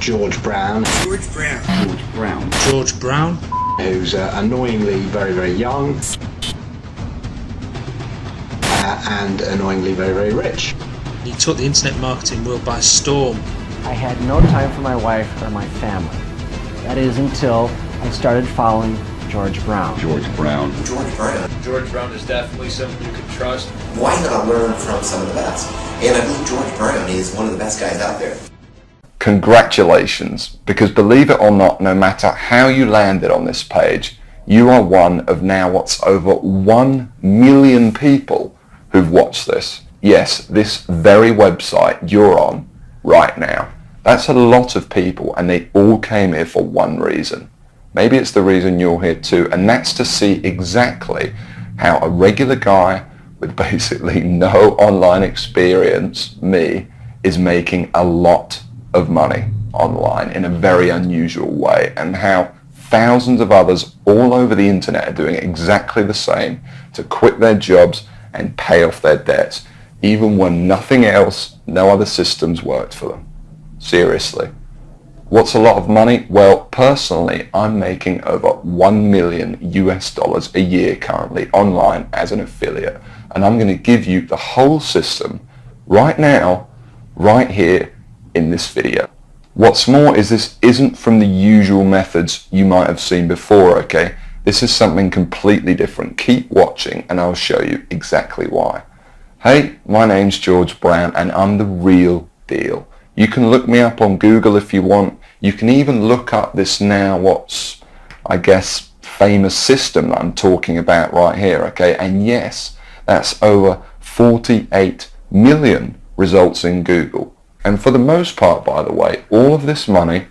George Brown. George Brown. George Brown. George Brown. Who's annoyingly very, very young. And annoyingly very, very rich. He took the internet marketing world by storm. I had no time for my wife or my family. That is until I started following George Brown. George Brown. George Brown. George Brown is definitely someone you can trust. Why not learn from some of the best? And I believe George Brown is one of the best guys out there. Congratulations, because believe it or not, no matter how you landed on this page, you are one of now what's over 1 million people who've watched this. Yes, this very website you're on right now. That's a lot of people, and they all came here for one reason. Maybe it's the reason you're here too, and that's to see exactly how a regular guy with basically no online experience, me, is making a lot of money online in a very unusual way, and how thousands of others all over the internet are doing exactly the same to quit their jobs and pay off their debts, even when nothing else, no other systems worked for them. Seriously. What's a lot of money? Well, personally, I'm making over $1 million US a year currently online as an affiliate, and I'm going to give you the whole system right now, right here in this video. What's more is this isn't from the usual methods you might have seen before, okay? This is something completely different. Keep watching and I'll show you exactly why. Hey, my name's George Brown and I'm the real deal. You can look me up on Google if you want. You can even look up this now what's, I guess, famous system that I'm talking about right here, okay? And yes, that's over 48 million results in Google. And for the most part, by the way, all of this money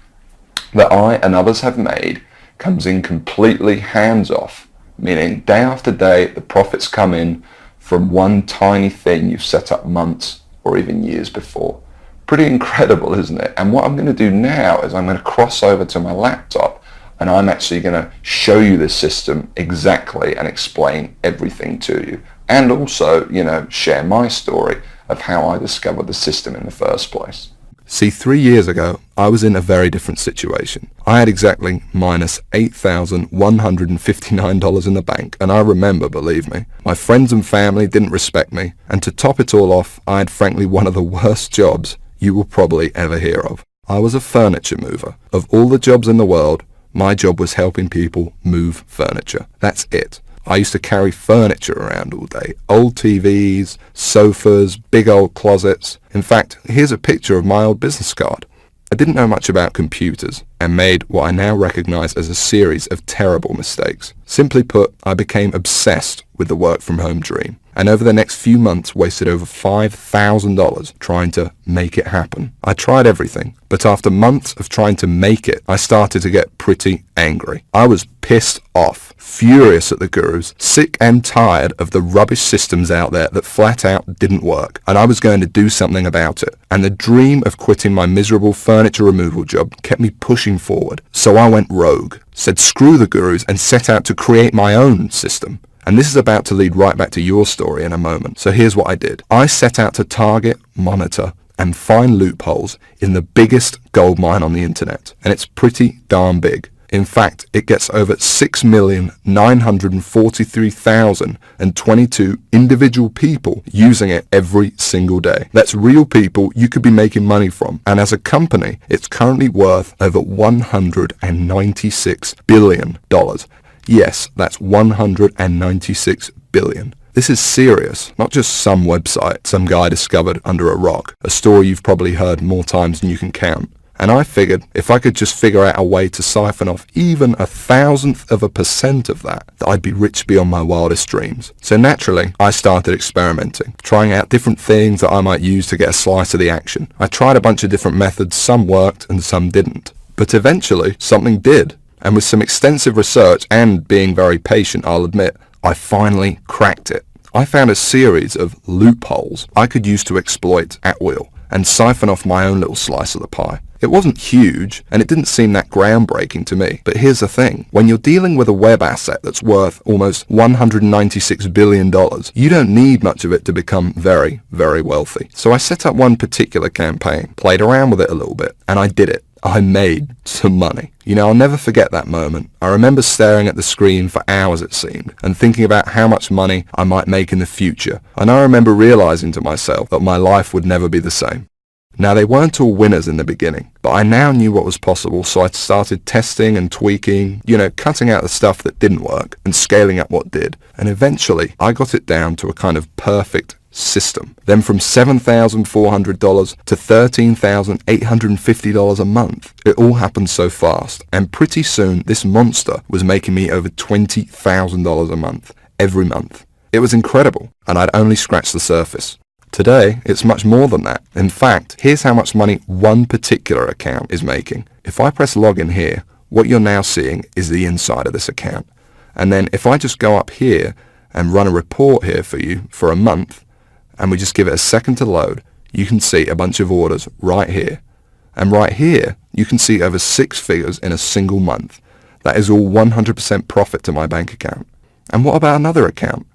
that I and others have made comes in completely hands-off, meaning day after day the profits come in from one tiny thing you've set up months or even years before. Pretty incredible, isn't it? And what I'm going to do now is I'm going to cross over to my laptop and I'm actually going to show you this system exactly and explain everything to you. And also, share my story of how I discovered the system in the first place. See, 3 years ago, I was in a very different situation. I had exactly minus $8,159 in the bank, and I remember, believe me, my friends and family didn't respect me, and to top it all off, I had frankly one of the worst jobs you will probably ever hear of. I was a furniture mover. Of all the jobs in the world, my job was helping people move furniture. That's it. I used to carry furniture around all day. Old TVs, sofas, big old closets. In fact, here's a picture of my old business card. I didn't know much about computers and made what I now recognize as a series of terrible mistakes. Simply put, I became obsessed with the work from home dream, and over the next few months wasted over $5,000 trying to make it happen. I tried everything, but after months of trying to make it, I started to get pretty angry. I was pissed off, furious at the gurus, sick and tired of the rubbish systems out there that flat out didn't work, and I was going to do something about it. And the dream of quitting my miserable furniture removal job kept me pushing forward. So I went rogue, said screw the gurus, and set out to create my own system. And this is about to lead right back to your story in a moment. So here's what I did. I set out to target, monitor, and find loopholes in the biggest goldmine on the internet. And it's pretty darn big. In fact, it gets over 6,943,022 individual people using it every single day. That's real people you could be making money from. And as a company, it's currently worth over $196 billion. Yes, that's 196 billion. This is serious, not just some website some guy discovered under a rock, a story you've probably heard more times than you can count. And I figured if I could just figure out a way to siphon off even 1,000% of that I'd be rich beyond my wildest dreams. So naturally, I started experimenting, trying out different things that I might use to get a slice of the action. I tried a bunch of different methods, some worked and some didn't. But eventually, something did. And with some extensive research and being very patient, I'll admit, I finally cracked it. I found a series of loopholes I could use to exploit at will and siphon off my own little slice of the pie. It wasn't huge, and it didn't seem that groundbreaking to me. But here's the thing. When you're dealing with a web asset that's worth almost $196 billion, you don't need much of it to become very, very wealthy. So I set up one particular campaign, played around with it a little bit, and I did it. I made some money. You know, I'll never forget that moment. I remember staring at the screen for hours, it seemed, and thinking about how much money I might make in the future. And I remember realizing to myself that my life would never be the same. Now, they weren't all winners in the beginning, but I now knew what was possible, so I started testing and tweaking, cutting out the stuff that didn't work and scaling up what did. And eventually, I got it down to a kind of perfect system. Then from $7,400 to $13,850 a month. It all happened so fast, and pretty soon this monster was making me over $20,000 a month, every month. It was incredible, and I'd only scratched the surface. Today, it's much more than that. In fact, here's how much money one particular account is making. If I press login here, what you're now seeing is the inside of this account. And then if I just go up here and run a report here for you for a month, and we just give it a second to load, you can see a bunch of orders right here. And right here, you can see over 6 figures in a single month. That is all 100% profit to my bank account. And what about another account?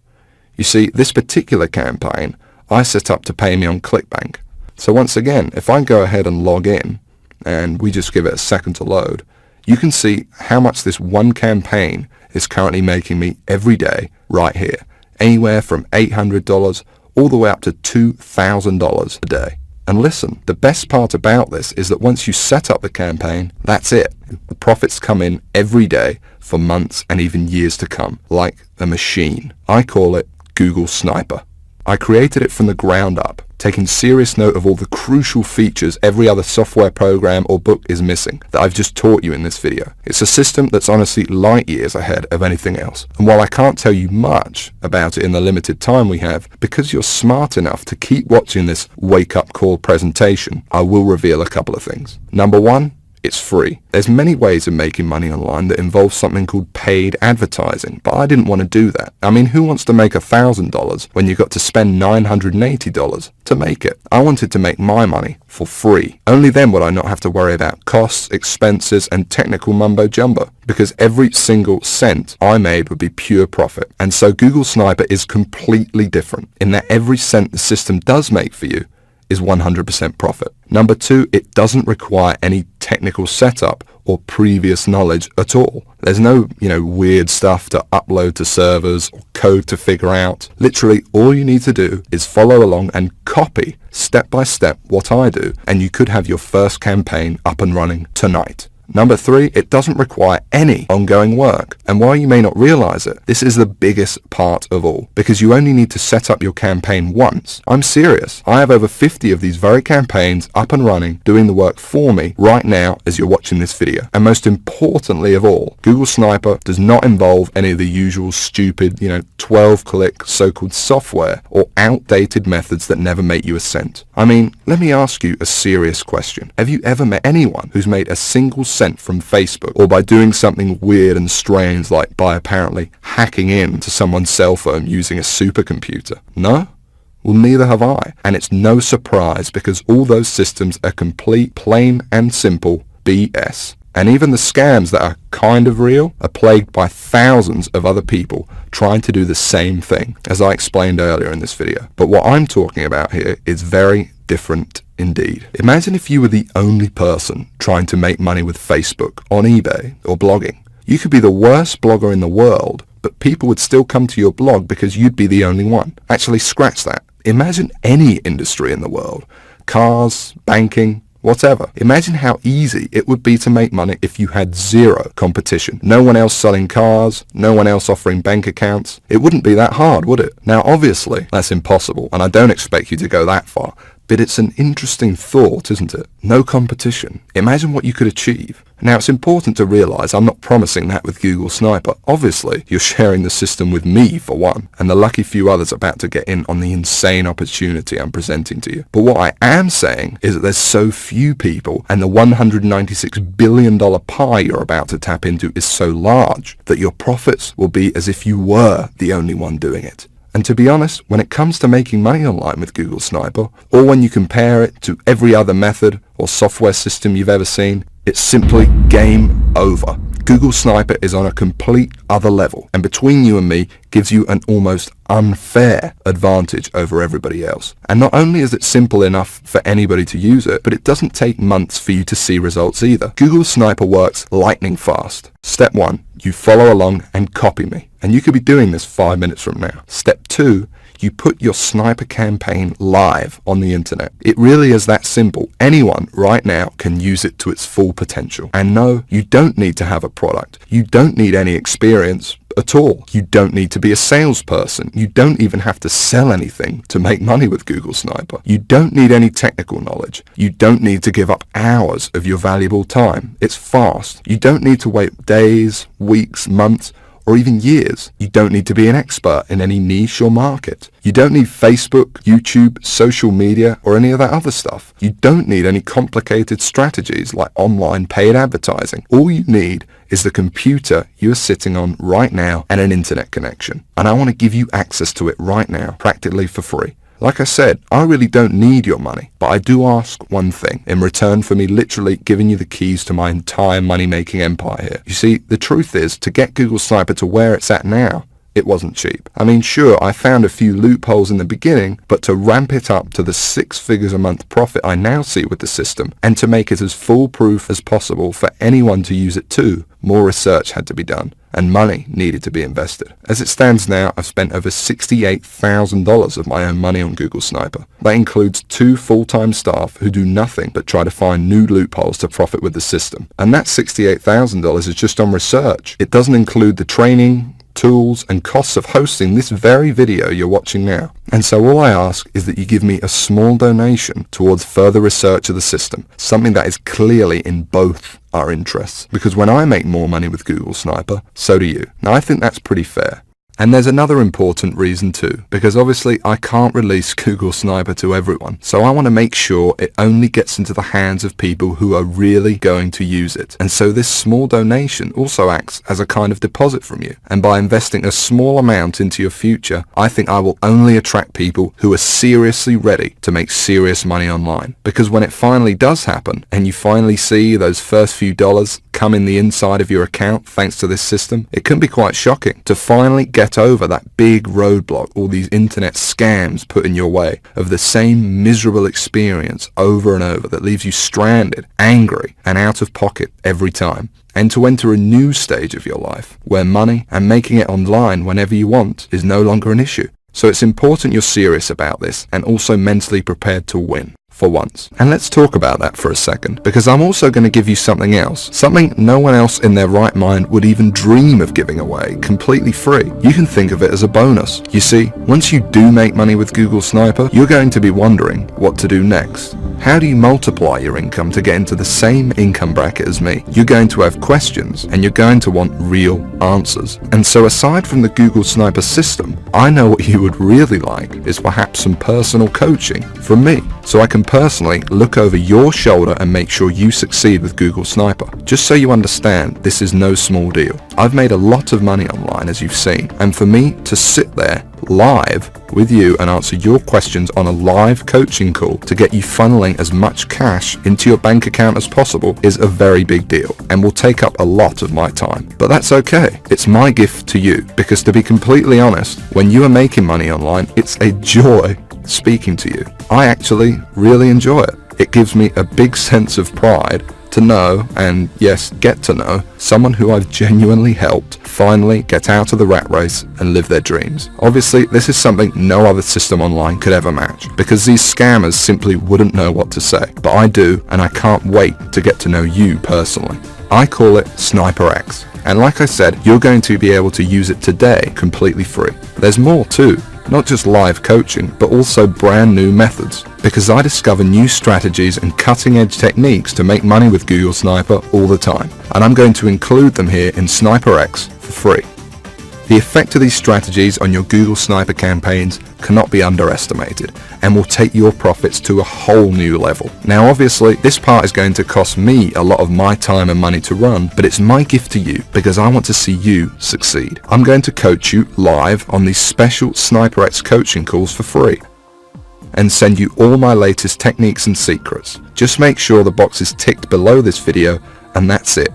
You see, this particular campaign I set up to pay me on ClickBank. So once again, if I go ahead and log in, and we just give it a second to load, you can see how much this one campaign is currently making me every day right here. Anywhere from $800 all the way up to $2,000 a day. And listen, the best part about this is that once you set up the campaign, that's it. The profits come in every day for months and even years to come, like a machine. I call it Google Sniper. I created it from the ground up, taking serious note of all the crucial features every other software program or book is missing that I've just taught you in this video. It's a system that's honestly light years ahead of anything else. And while I can't tell you much about it in the limited time we have, because you're smart enough to keep watching this wake-up call presentation, I will reveal a couple of things. Number one, it's free. There's many ways of making money online that involve something called paid advertising, but I didn't want to do that. I mean, who wants to make $1,000 when you got to spend $980 to make it? I wanted to make my money for free. Only then would I not have to worry about costs, expenses, and technical mumbo jumbo, because every single cent I made would be pure profit. And so Google Sniper is completely different in that every cent the system does make for you is 100% profit. Number two, it doesn't require any technical setup or previous knowledge at all. There's no, weird stuff to upload to servers or code to figure out. Literally, all you need to do is follow along and copy step by step what I do, and you could have your first campaign up and running tonight. Number three, it doesn't require any ongoing work. And while you may not realize it, this is the biggest part of all, because you only need to set up your campaign once. I'm serious. I have over 50 of these very campaigns up and running, doing the work for me right now as you're watching this video. And most importantly of all, Google Sniper does not involve any of the usual stupid, 12-click so-called software or outdated methods that never make you a cent. I mean, let me ask you a serious question. Have you ever met anyone who's made a single cent from Facebook, or by doing something weird and strange like by apparently hacking into someone's cell phone using a supercomputer? No? Well, neither have I. And it's no surprise, because all those systems are complete, plain and simple BS. And even the scams that are kind of real are plagued by thousands of other people trying to do the same thing, as I explained earlier in this video. But what I'm talking about here is very different indeed. Imagine if you were the only person trying to make money with Facebook, on eBay, or blogging. You could be the worst blogger in the world, but people would still come to your blog because you'd be the only one. Actually, scratch that. Imagine any industry in the world. Cars, banking, whatever. Imagine how easy it would be to make money if you had zero competition. No one else selling cars, no one else offering bank accounts. It wouldn't be that hard, would it? Now, obviously, that's impossible, and I don't expect you to go that far. But it's an interesting thought, isn't it? No competition. Imagine what you could achieve. Now, it's important to realize I'm not promising that with Google Sniper. Obviously, you're sharing the system with me, for one, and the lucky few others about to get in on the insane opportunity I'm presenting to you. But what I am saying is that there's so few people, and the $196 billion pie you're about to tap into is so large, that your profits will be as if you were the only one doing it. And to be honest, when it comes to making money online with Google Sniper, or when you compare it to every other method or software system you've ever seen, it's simply game over. Google Sniper is on a complete other level, and between you and me gives you an almost unfair advantage over everybody else. And not only is it simple enough for anybody to use it, but it doesn't take months for you to see results either. Google Sniper works lightning fast. Step 1, you follow along and copy me. And you could be doing this 5 minutes from now. Step 2, you put your sniper campaign live on the internet. It really is that simple. Anyone right now can use it to its full potential. And no, you don't need to have a product. You don't need any experience at all. You don't need to be a salesperson. You don't even have to sell anything to make money with Google Sniper. You don't need any technical knowledge. You don't need to give up hours of your valuable time. It's fast. You don't need to wait days, weeks, months, or even years. You don't need to be an expert in any niche or market. You don't need Facebook, YouTube, social media, or any of that other stuff. You don't need any complicated strategies like online paid advertising. All you need is the computer you are sitting on right now and an internet connection. And I want to give you access to it right now, practically for free. Like I said, I really don't need your money, but I do ask one thing in return for me literally giving you the keys to my entire money-making empire here. You see, the truth is, to get Google Sniper to where it's at now, it wasn't cheap. I mean, sure, I found a few loopholes in the beginning, but to ramp it up to the 6 figures a month profit I now see with the system, and to make it as foolproof as possible for anyone to use it too, more research had to be done, and money needed to be invested. As it stands now, I've spent over $68,000 of my own money on Google Sniper. That includes 2 full-time staff who do nothing but try to find new loopholes to profit with the system. And that $68,000 is just on research. It doesn't include the training, tools, and costs of hosting this very video you're watching now. And so all I ask is that you give me a small donation towards further research of the system, something that is clearly in both our interests. Because when I make more money with Google Sniper, so do you. Now I think that's pretty fair. And there's another important reason too, because obviously I can't release Google Sniper to everyone, so I want to make sure it only gets into the hands of people who are really going to use it. And so this small donation also acts as a kind of deposit from you. And by investing a small amount into your future, I think I will only attract people who are seriously ready to make serious money online. Because when it finally does happen, and you finally see those first few dollars come in the inside of your account thanks to this system, it can be quite shocking to finally get over that big roadblock all these internet scams put in your way of the same miserable experience over and over that leaves you stranded, angry, and out of pocket every time. And to enter a new stage of your life where money and making it online whenever you want is no longer an issue. So it's important you're serious about this and also mentally prepared to win. For once. And let's talk about that for a second, because I'm also going to give you something else, something no one else in their right mind would even dream of giving away completely free. You can think of it as a bonus. You see, once you do make money with Google Sniper, you're going to be wondering what to do next. How do you multiply your income to get into the same income bracket as me? You're going to have questions and you're going to want real answers. And so aside from the Google Sniper system, I know what you would really like is perhaps some personal coaching from me, so I can personally look over your shoulder and make sure you succeed with Google Sniper. Just so you understand, this is no small deal. I've made a lot of money online, as you've seen, and for me to sit there live with you and answer your questions on a live coaching call to get you funneling as much cash into your bank account as possible is a very big deal and will take up a lot of my time. But that's okay. It's my gift to you, because to be completely honest, when you are making money online, it's a joy speaking to you. I actually really enjoy it. It gives me a big sense of pride to know, and yes, get to know, someone who I've genuinely helped finally get out of the rat race and live their dreams. Obviously, this is something no other system online could ever match, because these scammers simply wouldn't know what to say. But I do, and I can't wait to get to know you personally. I call it Sniper X. And like I said, you're going to be able to use it today completely free. There's more too. Not just live coaching, but also brand new methods. Because I discover new strategies and cutting edge techniques to make money with Google Sniper all the time. And I'm going to include them here in Sniper X for free. The effect of these strategies on your Google Sniper campaigns cannot be underestimated and will take your profits to a whole new level. Now obviously this part is going to cost me a lot of my time and money to run, but it's my gift to you because I want to see you succeed. I'm going to coach you live on these special Sniper X coaching calls for free. and send you all my latest techniques and secrets. Just make sure the box is ticked below this video, and that's it.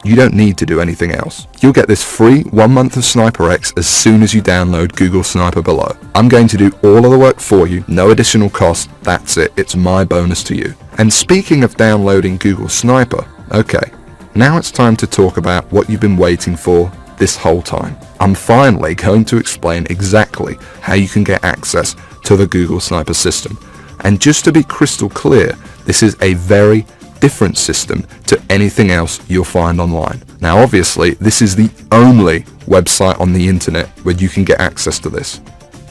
You don't need to do anything else. You'll get this free 1 month of SniperX as soon as you download Google Sniper below. I'm going to do all of the work for you, no additional cost, that's it, it's my bonus to you. And speaking of downloading Google Sniper, okay, now it's time to talk about what you've been waiting for this whole time. I'm finally going to explain exactly how you can get access to the Google Sniper system. And just to be crystal clear, this is a very different system to anything else you'll find online. Now obviously this is the only website on the internet where you can get access to this.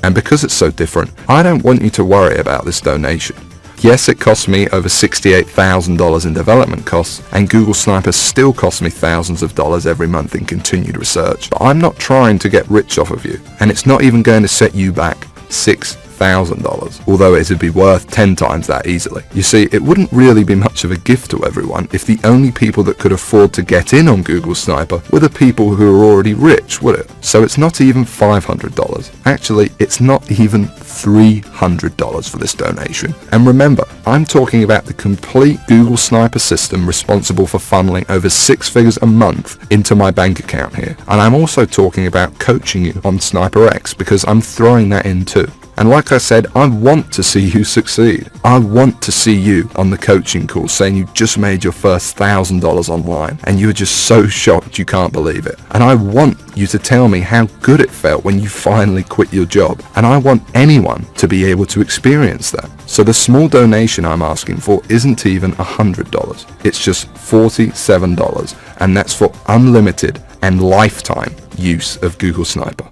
And because it's so different, I don't want you to worry about this donation. Yes, it cost me over $68,000 in development costs, and Google Sniper still costs me thousands of dollars every month in continued research. But I'm not trying to get rich off of you, and it's not even going to set you back $6,000, although it would be worth 10 times that easily. You see, it wouldn't really be much of a gift to everyone if the only people that could afford to get in on Google Sniper were the people who are already rich, would it? So it's not even $500. Actually, it's not even $300 for this donation. And remember, I'm talking about the complete Google Sniper system responsible for funneling over 6 figures a month into my bank account here. And I'm also talking about coaching you on SniperX, because I'm throwing that in too. And like I said, I want to see you succeed. I want to see you on the coaching call saying you just made your first $1,000 online and you're just so shocked you can't believe it. And I want you to tell me how good it felt when you finally quit your job. And I want anyone to be able to experience that. So the small donation I'm asking for isn't even $100. It's just $47, and that's for unlimited and lifetime use of Google Sniper.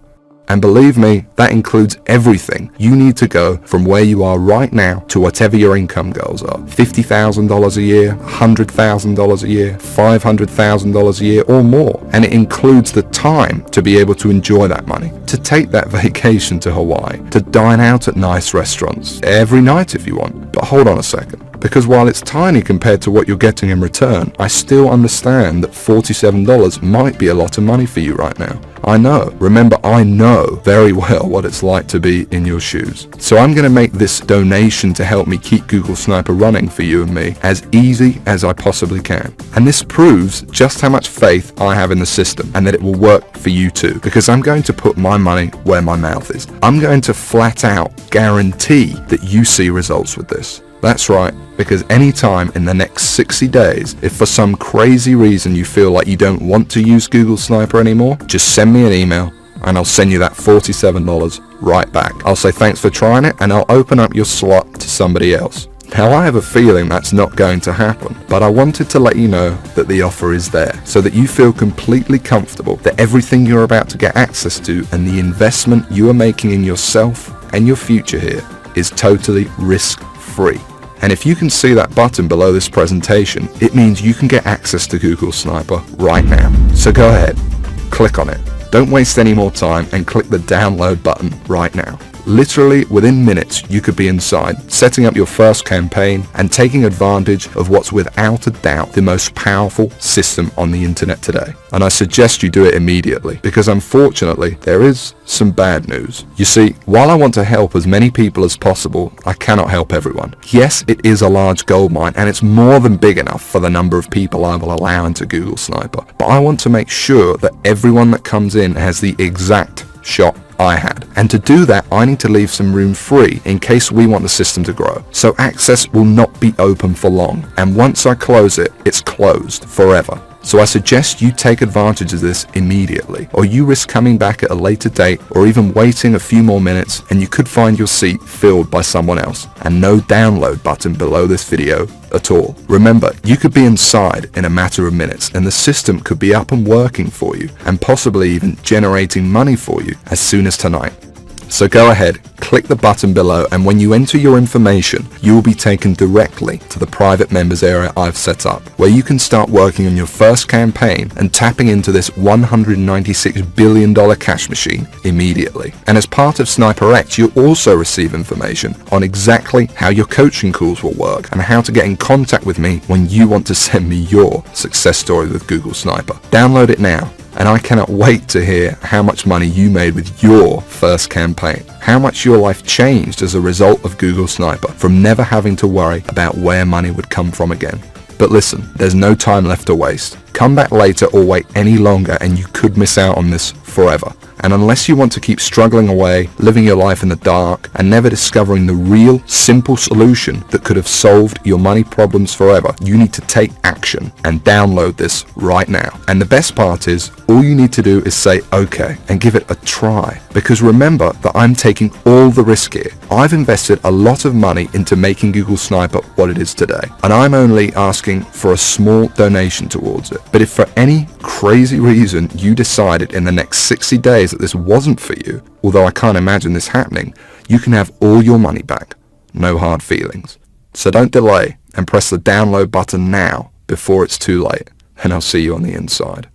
And believe me, that includes everything you need to go from where you are right now to whatever your income goals are. $50,000 a year, $100,000 a year, $500,000 a year or more. And it includes the time to be able to enjoy that money, to take that vacation to Hawaii, to dine out at nice restaurants every night if you want. But hold on a second. Because while it's tiny compared to what you're getting in return, I still understand that $47 might be a lot of money for you right now. I know. Remember, I know very well what it's like to be in your shoes. So I'm going to make this donation to help me keep Google Sniper running for you and me as easy as I possibly can. And this proves just how much faith I have in the system and that it will work for you too, because I'm going to put my money where my mouth is. I'm going to flat out guarantee that you see results with this. That's right, because anytime in the next 60 days, if for some crazy reason you feel like you don't want to use Google Sniper anymore, just send me an email and I'll send you that $47 right back. I'll say thanks for trying it and I'll open up your slot to somebody else. Now I have a feeling that's not going to happen, but I wanted to let you know that the offer is there so that you feel completely comfortable that everything you're about to get access to and the investment you are making in yourself and your future here is totally risk-free. And if you can see that button below this presentation, it means you can get access to Google Sniper right now. So go ahead, click on it. Don't waste any more time and click the download button right now. Literally within minutes you could be inside, setting up your first campaign and taking advantage of what's without a doubt the most powerful system on the internet today. And I suggest you do it immediately, because unfortunately there is some bad news. You see, while I want to help as many people as possible, I cannot help everyone. Yes, it is a large gold mine and it's more than big enough for the number of people I will allow into Google Sniper, but I want to make sure that everyone that comes in has the exact shot I had. And to do that, I need to leave some room free in case we want the system to grow. So access will not be open for long. And once I close it, it's closed forever. So I suggest you take advantage of this immediately, or you risk coming back at a later date or even waiting a few more minutes and you could find your seat filled by someone else, and no download button below this video at all. Remember, you could be inside in a matter of minutes and the system could be up and working for you and possibly even generating money for you as soon as tonight. So go ahead, click the button below, and when you enter your information, you will be taken directly to the private members area I've set up, where you can start working on your first campaign and tapping into this $196 billion cash machine immediately. And as part of SniperX, you'll also receive information on exactly how your coaching calls will work and how to get in contact with me when you want to send me your success story with Google Sniper. Download it now And I cannot wait to hear how much money you made with your first campaign. How much your life changed as a result of Google Sniper, from never having to worry about where money would come from again. But listen, there's no time left to waste. Come back later or wait any longer and you could miss out on this forever. And unless you want to keep struggling away, living your life in the dark, and never discovering the real, simple solution that could have solved your money problems forever, you need to take action and download this right now. And the best part is, all you need to do is say okay and give it a try. Because remember that I'm taking all the risk here. I've invested a lot of money into making Google Sniper what it is today. And I'm only asking for a small donation towards it. But if for any crazy reason you decided in the next 60 days that this wasn't for you, although I can't imagine this happening, you can have all your money back. No hard feelings. So don't delay and press the download button now before it's too late, and I'll see you on the inside.